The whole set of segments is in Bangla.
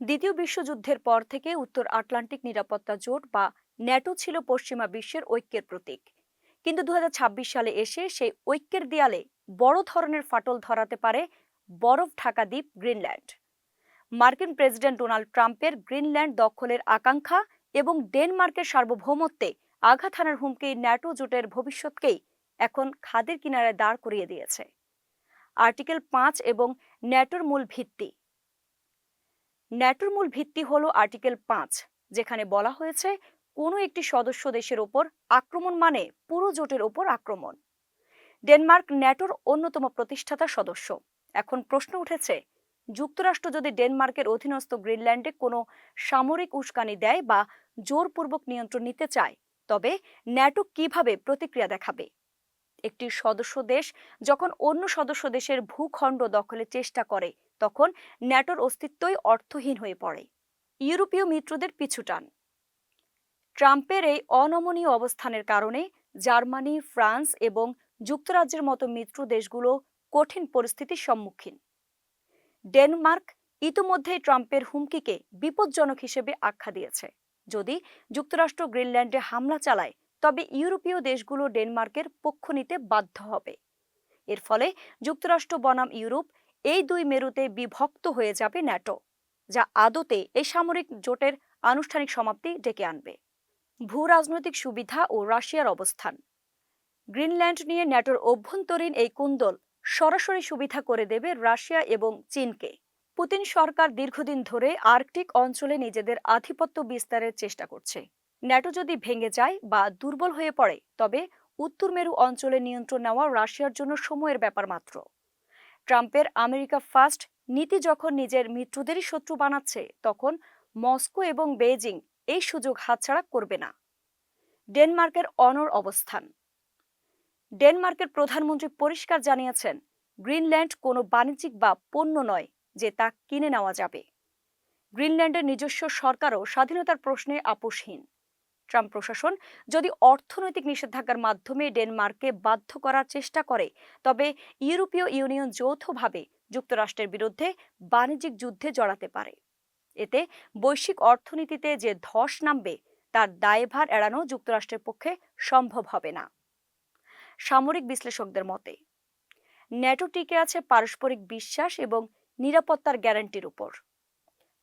দ্বিতীয় বিশ্বযুদ্ধের পর থেকে উত্তর আটলান্টিক নিরাপত্তা জোট বা ন্যাটো ছিল পশ্চিমা বিশ্বের ঐক্যের প্রতীক। কিন্তু ২০২৬ সালে এসে সেই ঐক্যের দেয়ালে বড় ধরনের ফাটল ধরাতে পারে বরফ ঢাকা দ্বীপ গ্রিনল্যান্ড। মার্কিন প্রেসিডেন্ট ডোনাল্ড ট্রাম্পের গ্রিনল্যান্ড দখলের আকাঙ্ক্ষা এবং ডেনমার্কের সার্বভৌমত্বে আঘাত হানার হুমকি ন্যাটো জোটের ভবিষ্যৎকেই এখন খাদের কিনারায় দাঁড় করিয়ে দিয়েছে। আর্টিকেল ৫ এবং ন্যাটোর মূল ভিত্তি। ন্যাটোর মূল ভিত্তি হল আর্টিকেল ৫, যেখানে বলা হয়েছে কোনো একটি সদস্য দেশের ওপর আক্রমণ মানে পুরো জোটের ওপর আক্রমণ। ডেনমার্ক ন্যাটোর অন্যতম প্রতিষ্ঠাতা সদস্য। এখন প্রশ্ন উঠেছে, যুক্তরাষ্ট্র যদি ডেনমার্কের অধীনস্থ গ্রিনল্যান্ডে কোনো সামরিক উস্কানি দেয় বা জোরপূর্বক নিয়ন্ত্রণ নিতে চায়, তবে ন্যাটো কিভাবে প্রতিক্রিয়া দেখাবে? একটি সদস্য দেশ যখন অন্য সদস্য দেশের ভূখণ্ড দখলের চেষ্টা করে, তখন ন্যাটোর অস্তিত্বই অর্থহীন হয়ে পড়ে। ইউরোপীয় মিত্রদের পিছুটান। ট্রাম্পের এই অনমনীয় অবস্থানের কারণে জার্মানি, ফ্রান্স এবং যুক্তরাজ্যের মতো মিত্র দেশগুলো কঠিন পরিস্থিতির সম্মুখীন। ডেনমার্ক ইতোমধ্যেই ট্রাম্পের হুমকিকে বিপজ্জনক হিসেবে আখ্যা দিয়েছে। যদি যুক্তরাষ্ট্র গ্রিনল্যান্ডে হামলা চালায়, তবে ইউরোপীয় দেশগুলো ডেনমার্কের পক্ষ নিতে বাধ্য হবে। এর ফলে যুক্তরাষ্ট্র বনাম ইউরোপ, এই দুই মেরুতে বিভক্ত হয়ে যাবে ন্যাটো, যা আদতে এই সামরিক জোটের আনুষ্ঠানিক সমাপ্তি ডেকে আনবে। ভূ রাজনৈতিক সুবিধা ও রাশিয়ার অবস্থান। গ্রিনল্যান্ড নিয়ে ন্যাটোর অভ্যন্তরীণ এই কুন্দল সরাসরি সুবিধা করে দেবে রাশিয়া এবং চীনকে। পুতিন সরকার দীর্ঘদিন ধরে আর্কটিক অঞ্চলে নিজেদের আধিপত্য বিস্তারের চেষ্টা করছে। ন্যাটো যদি ভেঙে যায় বা দুর্বল হয়ে পড়ে, তবে উত্তর মেরু অঞ্চলে নিয়ন্ত্রণ নেওয়া রাশিয়ার জন্য সময়ের ব্যাপার মাত্র। ট্রাম্পের আমেরিকা ফার্স্ট নীতি যখন নিজের মিত্রদেরই শত্রু বানাচ্ছে, তখন মস্কো এবং বেইজিং এই সুযোগ হাতছাড়া করবে না। ডেনমার্কের অনড় অবস্থান। ডেনমার্কের প্রধানমন্ত্রী পরিষ্কার জানিয়েছেন, গ্রিনল্যান্ড কোনো বাণিজ্যিক বা পণ্য নয় যে তা কিনে নেওয়া যাবে। গ্রিনল্যান্ডের নিজস্ব সরকারও স্বাধীনতার প্রশ্নে আপোষহীন। ট্রাম্প প্রশাসন যদি অর্থনৈতিক নিষেধাজ্ঞার মাধ্যমে ডেনমার্ককে বাধ্য করার চেষ্টা করে, তবে ইউরোপীয় ইউনিয়ন যৌথভাবে যুক্তরাষ্ট্রের বিরুদ্ধে বাণিজ্যিক যুদ্ধে জড়াতে পারে। এতে বৈশ্বিক অর্থনীতিতে যে ধস নামবে, তার দায়ভার এড়ানো যুক্তরাষ্ট্রের পক্ষে সম্ভব হবে না। সামরিক বিশ্লেষকদের মতে, ন্যাটো টিকে আছে পারস্পরিক বিশ্বাস এবং নিরাপত্তার গ্যারান্টির উপর।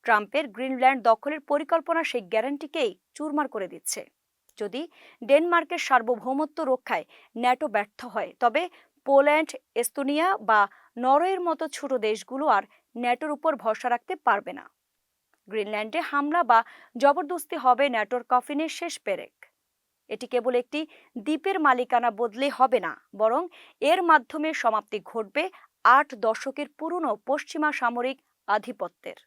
ট্রাম্পের গ্রিনল্যান্ড দখলের পরিকল্পনা সেই গ্যারান্টিকেই চুরমার করে দিচ্ছে। যদি ডেনমার্কের সার্বভৌমত্ব রক্ষায় ন্যাটো ব্যর্থ হয়, তবে পোল্যান্ড, এস্তোনিয়া বা নরওয়ের মতো ছোট দেশগুলো আর ন্যাটোর উপর ভরসা রাখতে পারবে না। গ্রিনল্যান্ডে হামলা বা জবরদস্তি হবে ন্যাটোর কফিনের শেষ পেরেক। এটি কেবল একটি দ্বীপের মালিকানা বদলে হবে না, বরং এর মাধ্যমে সমাপ্তি ঘটবে ৮ দশকের পুরনো পশ্চিমা সামরিক আধিপত্যের।